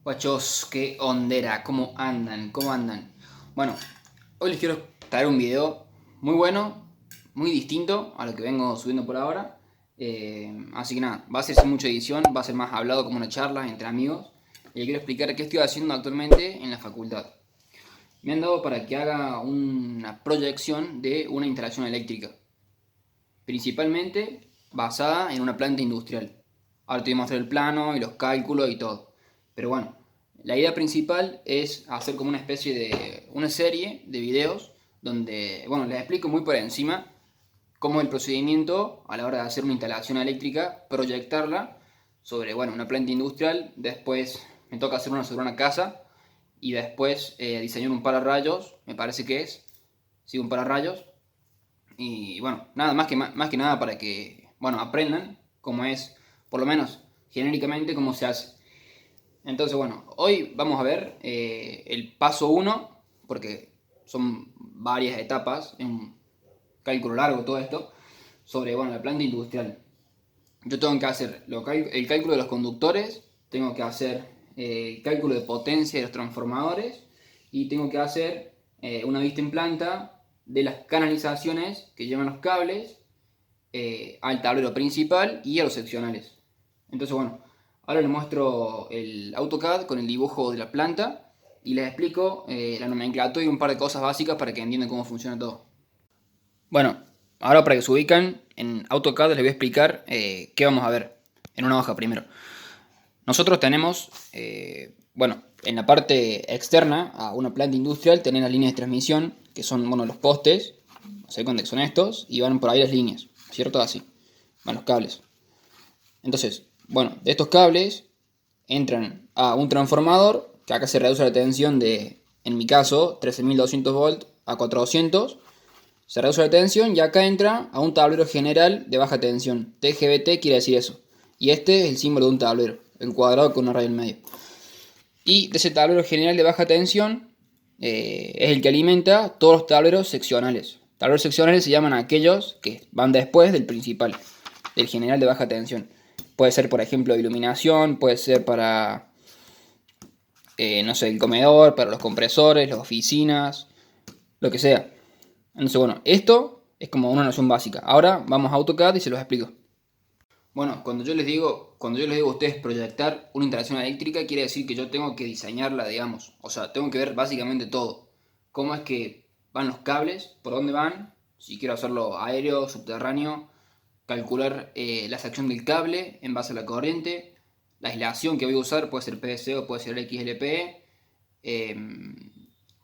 Guachos, qué ondera, ¿cómo andan? ¿Cómo andan? Bueno, hoy les quiero traer un video muy bueno, muy distinto a lo que vengo subiendo por ahora. Así que nada, va a ser sin mucha edición, va a ser más hablado como una charla entre amigos. Y les quiero explicar qué estoy haciendo actualmente en la facultad. Me han dado para que haga una proyección de una instalación eléctrica, principalmente basada en una planta industrial. Ahora te voy a mostrar el plano y los cálculos y todo. Pero bueno, la idea principal es hacer como una especie de una serie de videos donde, bueno, les explico muy por encima cómo es el procedimiento a la hora de hacer una instalación eléctrica, proyectarla sobre, bueno, una planta industrial, después me toca hacer una sobre una casa y después diseñar un pararrayos, me parece que es, sí, un pararrayos. Y bueno, nada, más que nada para que, bueno, aprendan cómo es, por lo menos genéricamente, cómo se hace. Entonces, bueno, hoy vamos a ver el paso uno, porque son varias etapas, es un cálculo largo todo esto, sobre, bueno, la planta industrial. Yo tengo que hacer el cálculo de los conductores, tengo que hacer el cálculo de potencia de los transformadores y tengo que hacer una vista en planta de las canalizaciones que llevan los cables al tablero principal y a los seccionales. Entonces, bueno, ahora les muestro el AutoCAD con el dibujo de la planta y les explico la nomenclatura y un par de cosas básicas para que entiendan cómo funciona todo. Bueno, ahora para que se ubican, en AutoCAD les voy a explicar qué vamos a ver en una hoja primero. Nosotros tenemos, bueno, en la parte externa a una planta industrial tenemos las líneas de transmisión, que son, bueno, los postes, no sé cuántos son estos, y van por ahí las líneas, ¿cierto? Así, van los cables. Entonces, bueno, de estos cables entran a un transformador, que acá se reduce la tensión de, en mi caso, 13.200 volts a 400. Se reduce la tensión y acá entra a un tablero general de baja tensión. TGBT quiere decir eso. Y este es el símbolo de un tablero, el cuadrado con una raya en medio. Y de ese tablero general de baja tensión es el que alimenta todos los tableros seccionales. Tableros seccionales se llaman aquellos que van después del principal, del general de baja tensión. Puede ser, por ejemplo, iluminación, puede ser para, no sé, el comedor, para los compresores, las oficinas, lo que sea. Entonces, bueno, esto es como una noción básica. Ahora vamos a AutoCAD y se los explico. Bueno, cuando yo les digo a ustedes proyectar una instalación eléctrica, quiere decir que yo tengo que diseñarla, digamos. O sea, tengo que ver básicamente todo. Cómo es que van los cables, por dónde van, si quiero hacerlo aéreo, subterráneo, calcular la sección del cable en base a la corriente, la aislación que voy a usar, puede ser PVC o puede ser XLPE,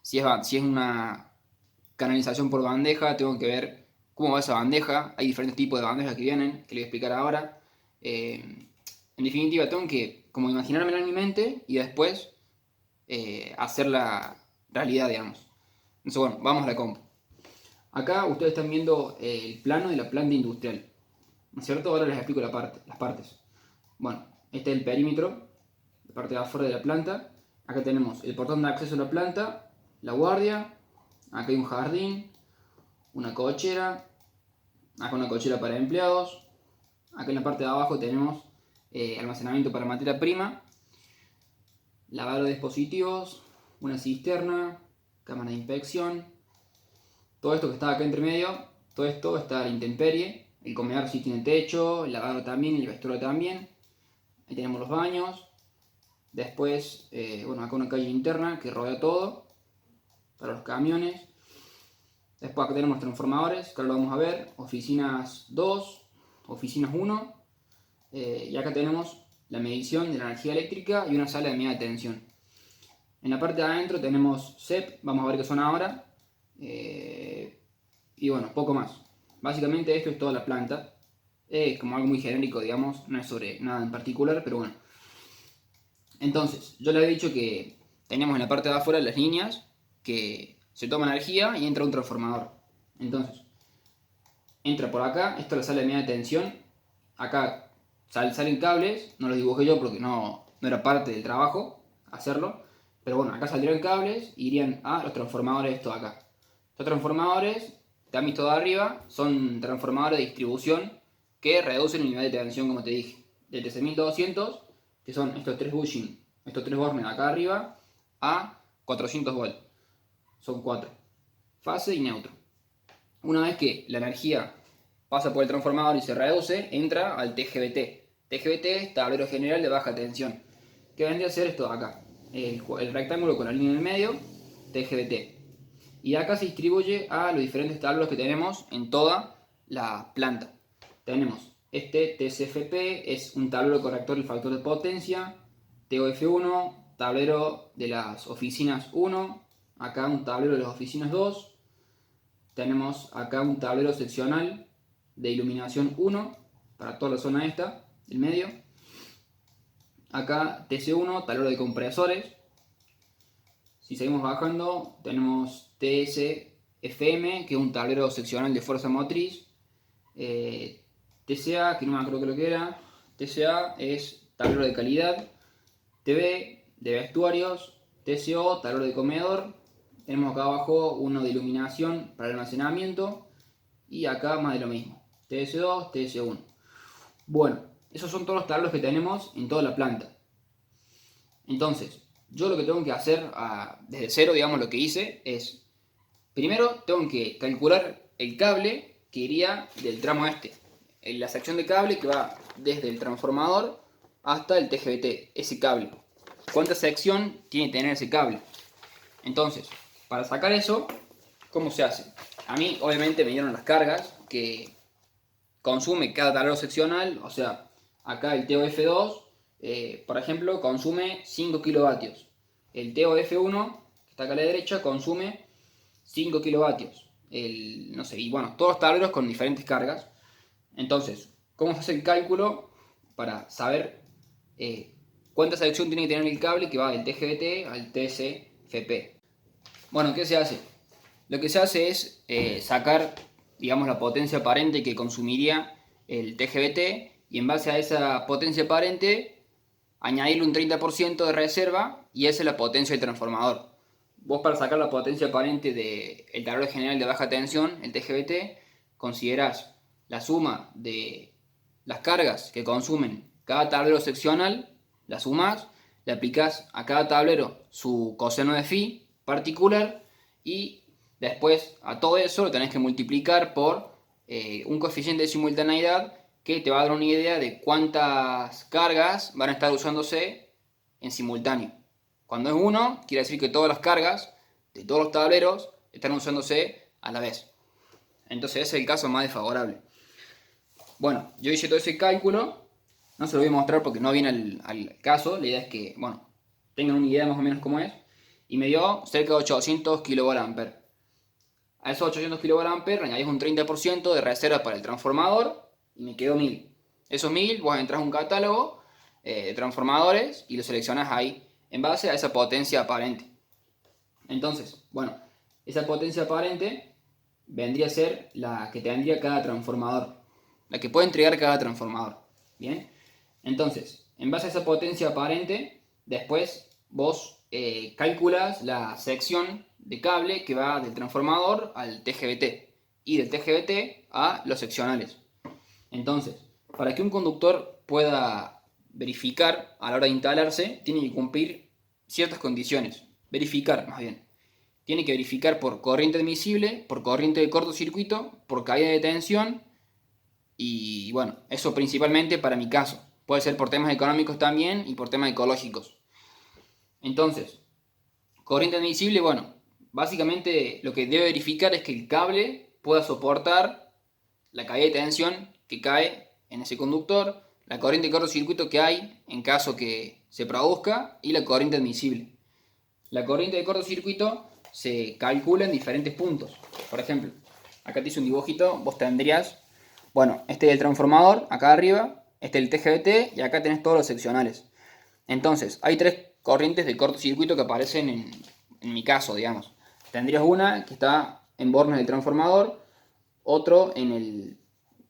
si es una canalización por bandeja, tengo que ver cómo va esa bandeja. Hay diferentes tipos de bandejas que vienen, que les voy a explicar ahora. En definitiva, tengo que como imaginármela en mi mente y después hacer la realidad, digamos. Entonces, bueno, vamos a la compu. Acá ustedes están viendo el plano de la planta industrial, ¿no es cierto? Ahora les explico las partes. Bueno, este es el perímetro, la parte de afuera de la planta. Acá tenemos el portón de acceso a la planta, la guardia, acá hay un jardín, una cochera, acá una cochera para empleados, acá en la parte de abajo tenemos almacenamiento para materia prima, lavadero de dispositivos, una cisterna, cámara de inspección. Todo esto que está acá entre medio, todo esto está a la intemperie. El comedor sí tiene techo, el lavadero también, el vestuario también. Ahí tenemos los baños. Después, bueno, acá una calle interna que rodea todo para los camiones. Después acá tenemos transformadores, que ahora lo vamos a ver. Oficinas 2, oficinas 1. Y acá tenemos la medición de la energía eléctrica y una sala de media tensión. En la parte de adentro tenemos CEP, vamos a ver qué son ahora. Y bueno, poco más. Básicamente esto es toda la planta. Es como algo muy genérico, digamos, no es sobre nada en particular, pero bueno. Entonces, yo les he dicho que tenemos en la parte de afuera las líneas que se toma energía y entra un transformador. Entonces, entra por acá, esto es la sala de media tensión. Acá salen cables, no los dibujé yo porque no era parte del trabajo hacerlo. Pero bueno, acá saldrían cables y irían a los transformadores, esto de acá. Estos transformadores, te han visto de arriba, son transformadores de distribución que reducen el nivel de tensión, como te dije, de 13.200, que son estos tres bushings estos 3 bornes de acá arriba, a 400 volts. Son 4. Fase y neutro. Una vez que la energía pasa por el transformador y se reduce, entra al TGBT. TGBT es tablero general de baja tensión. ¿Qué vendría a ser esto de acá? El rectángulo con la línea en el medio, TGBT. Y acá se distribuye a los diferentes tableros que tenemos en toda la planta. Tenemos este TCFP, es un tablero corrector del factor de potencia. TOF1, tablero de las oficinas 1. Acá un tablero de las oficinas 2. Tenemos acá un tablero seccional de iluminación 1 para toda la zona esta, del medio. Acá TC1, tablero de compresores. Si seguimos bajando, tenemos TSFM, que es un tablero seccional de fuerza motriz. TCA, que no me acuerdo qué lo que era. TCA es tablero de calidad. TV, de vestuarios. TCO, tablero de comedor. Tenemos acá abajo uno de iluminación para el almacenamiento. Y acá más de lo mismo. TS2, TS1. Bueno, esos son todos los tableros que tenemos en toda la planta. Entonces, yo lo que tengo que hacer desde cero, digamos, lo que hice es, primero tengo que calcular el cable que iría del tramo este, en la sección de cable que va desde el transformador hasta el TGBT, ese cable. ¿Cuánta sección tiene que tener ese cable? Entonces, para sacar eso, ¿cómo se hace? A mí, obviamente, me dieron las cargas que consume cada tablero seccional, o sea, acá el TOF2, por ejemplo, consume 5 kilovatios. El TOF1, que está acá a la derecha, consume 5 kilovatios. No sé, y bueno, todos los tableros con diferentes cargas. Entonces, ¿cómo se hace el cálculo para saber cuánta sección tiene que tener el cable que va del TGBT al TCFP? Bueno, ¿qué se hace? Lo que se hace es sacar, digamos, la potencia aparente que consumiría el TGBT y en base a esa potencia aparente añadirle un 30% de reserva y esa es la potencia del transformador. Vos, para sacar la potencia aparente del tablero general de baja tensión, el TGBT, considerás la suma de las cargas que consumen cada tablero seccional, la sumás, le aplicás a cada tablero su coseno de phi particular y después a todo eso lo tenés que multiplicar por un coeficiente de simultaneidad que te va a dar una idea de cuántas cargas van a estar usándose en simultáneo. Cuando es 1, quiere decir que todas las cargas de todos los tableros están usándose a la vez. Entonces ese es el caso más desfavorable. Bueno, yo hice todo ese cálculo, no se lo voy a mostrar porque no viene al caso, la idea es que, bueno, tengan una idea más o menos cómo es, y me dio cerca de 800 kVA. A esos 800 kVA le añadís un 30% de reserva para el transformador y me quedó 1000. Esos 1000 vos entras a un catálogo de transformadores y lo seleccionas ahí en base a esa potencia aparente. Entonces, bueno, esa potencia aparente vendría a ser la que tendría cada transformador, la que puede entregar cada transformador. Bien, entonces, en base a esa potencia aparente, después vos calculas la sección de cable que va del transformador al TGBT y del TGBT a los seccionales. Entonces, para que un conductor pueda verificar a la hora de instalarse, tiene que cumplir ciertas condiciones. Verificar, más bien. Tiene que verificar por corriente admisible, por corriente de cortocircuito, por caída de tensión y bueno, eso principalmente para mi caso. Puede ser por temas económicos también y por temas ecológicos. Entonces, corriente admisible, bueno, básicamente lo que debe verificar es que el cable pueda soportar la caída de tensión que cae en ese conductor, la corriente de cortocircuito que hay en caso que se produzca y la corriente admisible. La corriente de cortocircuito se calcula en diferentes puntos. Por ejemplo, acá te hice un dibujito, vos tendrías, bueno, este es el transformador, acá arriba, este es el TGBT y acá tenés todos los seccionales. Entonces, hay 3 corrientes de cortocircuito que aparecen en mi caso, digamos. Tendrías una que está en bornes del transformador, otro en el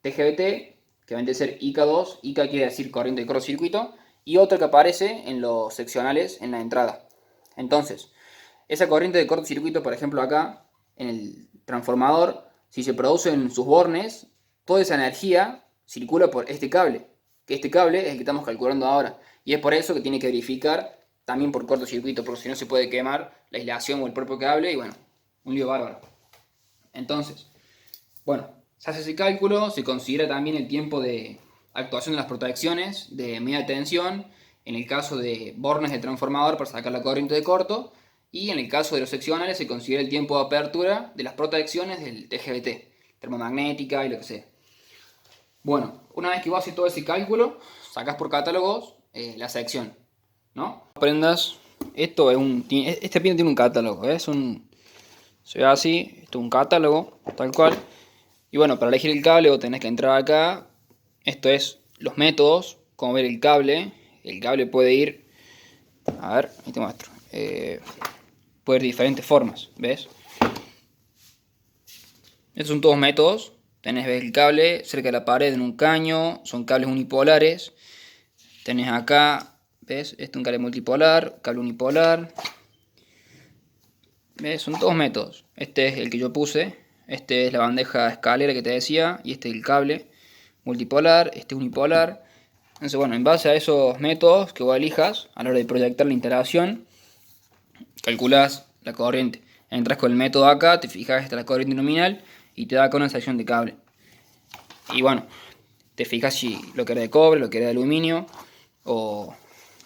TGBT, que va a ser IK2, IK quiere decir corriente de cortocircuito, y otro que aparece en los seccionales en la entrada. Entonces, esa corriente de cortocircuito, por ejemplo acá, en el transformador, si se produce en sus bornes, toda esa energía circula por este cable, que este cable es el que estamos calculando ahora, y es por eso que tiene que verificar también por cortocircuito, porque si no se puede quemar la aislación o el propio cable y bueno, un lío bárbaro. Entonces, bueno, se hace ese cálculo, se considera también el tiempo de actuación de las protecciones de media tensión, en el caso de bornes de transformador para sacar la corriente de corto, y en el caso de los seccionales se considera el tiempo de apertura de las protecciones del TGBT, termomagnética y lo que sea. Bueno, una vez que vos haces todo ese cálculo, sacás por catálogos la sección, ¿no? Aprendas, este pin tiene un catálogo, se ve así, esto es un catálogo, tal cual. Y bueno, para elegir el cable vos tenés que entrar acá. Esto es los métodos, como ver el cable. El cable puede ir, a ver, ahí te muestro. Puede ir de diferentes formas, ¿ves? Estos son todos métodos. Tenés, ves el cable cerca de la pared en un caño, son cables unipolares. Tenés acá, ¿ves? Este es un cable multipolar, cable unipolar. ¿Ves? Son todos métodos. Este es el que yo puse. Este es la bandeja escalera que te decía. Y este es el cable multipolar. Este es unipolar. Entonces, bueno, en base a esos métodos que vos elijas, a la hora de proyectar la instalación, calculás la corriente. Entras con el método acá, te fijas, esta es la corriente nominal y te da acá una sección de cable. Y bueno, te fijas si lo que era de cobre, lo que era de aluminio o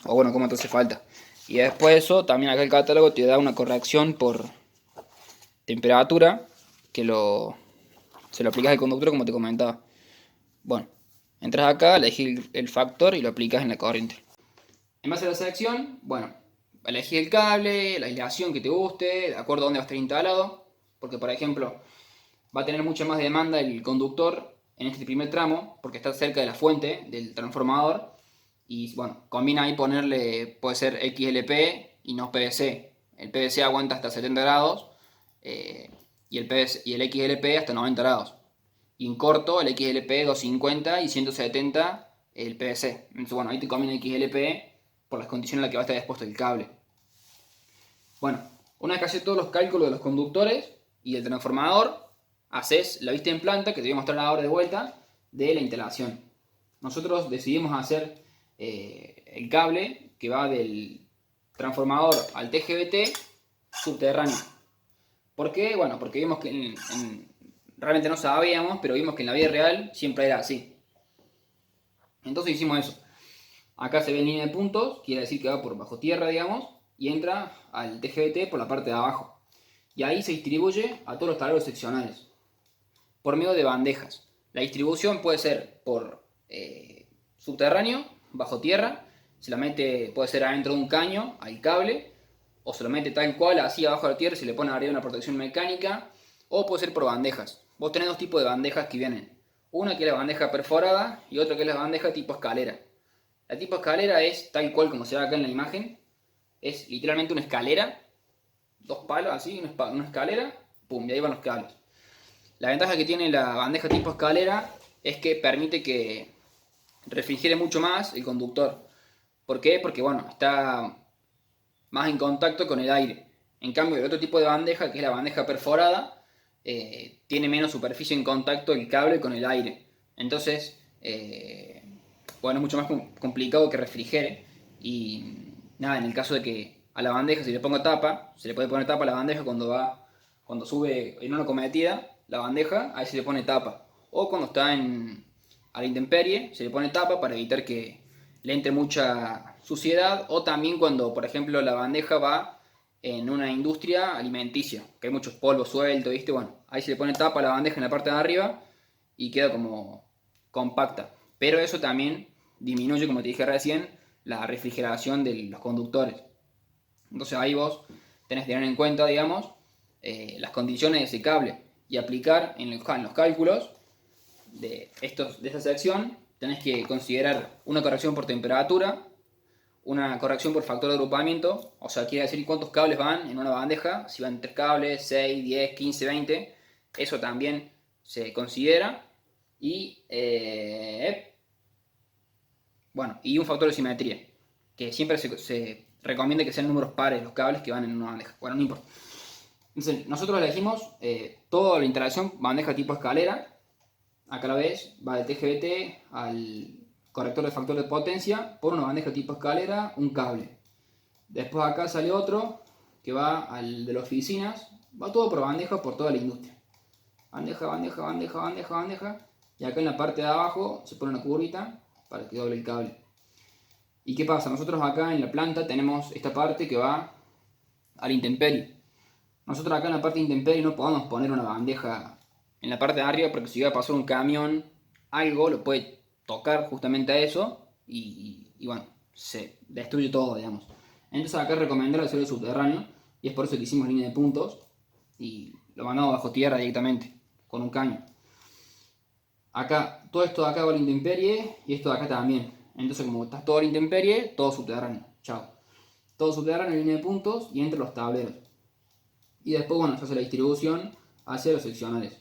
bueno, cómo te hace falta. Y después de eso, también acá el catálogo te da una corrección por temperatura que se lo aplicas al conductor como te comentaba. Bueno, entras acá, elegís el factor y lo aplicas en la corriente. En base a la selección, bueno, elegís el cable, la aislación que te guste, de acuerdo a dónde va a estar instalado. Porque, por ejemplo, va a tener mucha más demanda el conductor en este primer tramo, porque está cerca de la fuente del transformador. Y bueno, conviene ahí ponerle, puede ser XLP y no PVC. El PVC aguanta hasta 70 grados y el XLP hasta 90 grados. Y en corto el XLP 250 y 170 el PVC. Entonces bueno, ahí te conviene el XLP por las condiciones en las que va a estar expuesto el cable. Bueno, una vez que haces todos los cálculos de los conductores y el transformador, haces la vista en planta, que te voy a mostrar ahora de vuelta, de la instalación. Nosotros decidimos hacer el cable que va del transformador al TGBT subterráneo. ¿Por qué? Bueno, porque vimos que realmente no sabíamos, pero vimos que en la vida real siempre era así. Entonces hicimos eso. Acá se ve en línea de puntos, quiere decir que va por bajo tierra, digamos, y entra al TGBT por la parte de abajo. Y ahí se distribuye a todos los tableros seccionales por medio de bandejas. La distribución puede ser por subterráneo, bajo tierra, se la mete, puede ser adentro de un caño, al cable, o se lo mete tal cual, así abajo de la tierra, y se le pone arriba una protección mecánica, o puede ser por bandejas. Vos tenés dos tipos de bandejas que vienen. Una que es la bandeja perforada y otra que es la bandeja tipo escalera. La tipo escalera es tal cual como se ve acá en la imagen. Es literalmente una escalera, dos palos así, una escalera, pum, y ahí van los cables. La ventaja que tiene la bandeja tipo escalera es que permite que refrigere mucho más el conductor. ¿Por qué? Porque bueno, está más en contacto con el aire. En cambio, el otro tipo de bandeja, que es la bandeja perforada, tiene menos superficie en contacto el cable con el aire. Entonces, bueno, es mucho más complicado que refrigere. Y nada, en el caso de que a la bandeja se le ponga tapa, se le puede poner tapa a la bandeja cuando sube en una cometida, la bandeja, ahí se le pone tapa. O cuando está a la intemperie, se le pone tapa para evitar que le entre mucha suciedad. O también cuando, por ejemplo, la bandeja va en una industria alimenticia, que hay muchos polvos sueltos, ¿viste? Bueno, ahí se le pone tapa a la bandeja en la parte de arriba y queda como compacta. Pero eso también disminuye, como te dije recién, la refrigeración de los conductores. Entonces ahí vos tenés que tener en cuenta, digamos, las condiciones de ese cable y aplicar en los cálculos de esta sección. Tenés que considerar una corrección por temperatura, una corrección por factor de agrupamiento, o sea, quiere decir cuántos cables van en una bandeja, si van 3 cables, 6, 10, 15, 20, eso también se considera. Y bueno, y un factor de simetría, que siempre se recomienda que sean números pares los cables que van en una bandeja. Bueno, no importa. Entonces, nosotros elegimos toda la instalación bandeja tipo escalera. Acá la ves, va del TGBT al corrector de factor de potencia por una bandeja tipo escalera, un cable. Después acá sale otro que va al de las oficinas. Va todo por bandeja por toda la industria. Bandeja, bandeja, bandeja, bandeja, bandeja. Y acá en la parte de abajo se pone una curvita para que doble el cable. ¿Y qué pasa? Nosotros acá en la planta tenemos esta parte que va a la intemperie. Nosotros acá en la parte de intemperie no podemos poner una bandeja en la parte de arriba porque si va a pasar un camión, algo lo puede tocar justamente a eso y bueno, se destruye todo, digamos. Entonces acá es recomendable hacerlo subterráneo y es por eso que hicimos línea de puntos y lo mandamos bajo tierra directamente con un caño. Acá, todo esto de acá va a la intemperie y esto de acá también. Entonces como está todo a la intemperie, todo subterráneo. Chao. Todo subterráneo en línea de puntos y entre los tableros. Y después, bueno, se hace la distribución hacia los seccionales.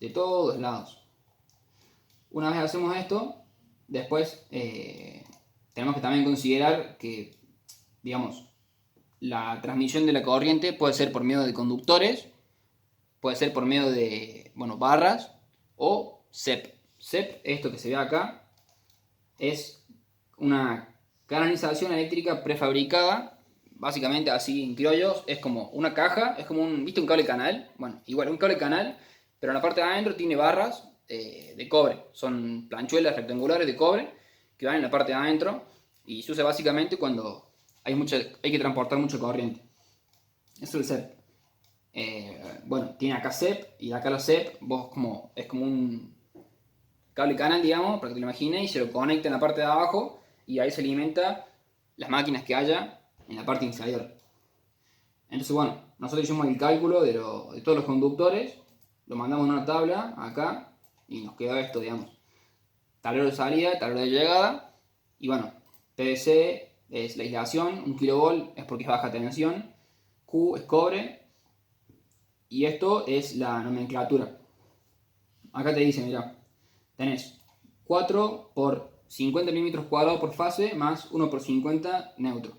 De todos lados. Una vez hacemos esto, después tenemos que también considerar que, digamos, la transmisión de la corriente puede ser por medio de conductores, puede ser por medio de, bueno, barras o CEP. CEP, esto que se ve acá, es una canalización eléctrica prefabricada, básicamente así en criollos, es como una caja, es como un, ¿viste un cable canal? Bueno, igual un cable canal, pero en la parte de adentro tiene barras de cobre, son planchuelas rectangulares de cobre que van en la parte de adentro y se usa básicamente cuando hay que transportar mucha corriente. Eso es el CEP. Bueno, tiene acá CEP y acá la CEP es como un cable canal, digamos, para que te lo imagines, y se lo conecta en la parte de abajo y ahí se alimenta las máquinas que haya en la parte inferior. Entonces, bueno, nosotros hicimos el cálculo de todos los conductores, lo mandamos en una tabla acá y nos queda esto, digamos. Tablero de salida, tablero de llegada y bueno, PVC es la aislación, 1 kV es porque es baja tensión, Q es cobre y esto es la nomenclatura. Acá te dice, mira, tenés 4 por 50 milímetros cuadrados por fase más 1 por 50 neutro.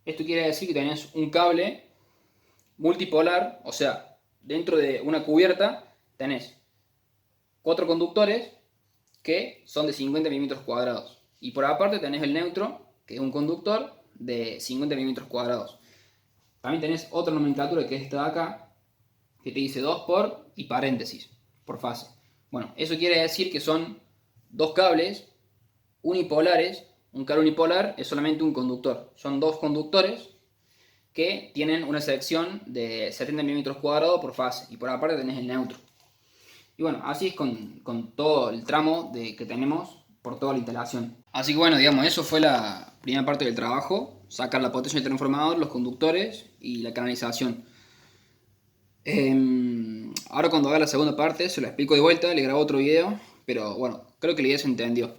Esto quiere decir que tenés un cable multipolar, o sea, dentro de una cubierta tenés 4 conductores que son de 50 milímetros cuadrados. Y por aparte tenés el neutro, que es un conductor de 50 milímetros cuadrados. También tenés otra nomenclatura que es esta de acá, que te dice 2 por y paréntesis, por fase. Bueno, eso quiere decir que son dos cables unipolares. Un cable unipolar es solamente un conductor. Son dos conductores que tienen una sección de 70 milímetros cuadrados por fase. Y por aparte tenés el neutro. Y bueno, así es con todo el tramo que tenemos por toda la instalación. Así que bueno, digamos, eso fue la primera parte del trabajo. Sacar la potencia del transformador, los conductores y la canalización. Ahora cuando haga la segunda parte se lo explico de vuelta, le grabo otro video, pero bueno, creo que la idea se entendió.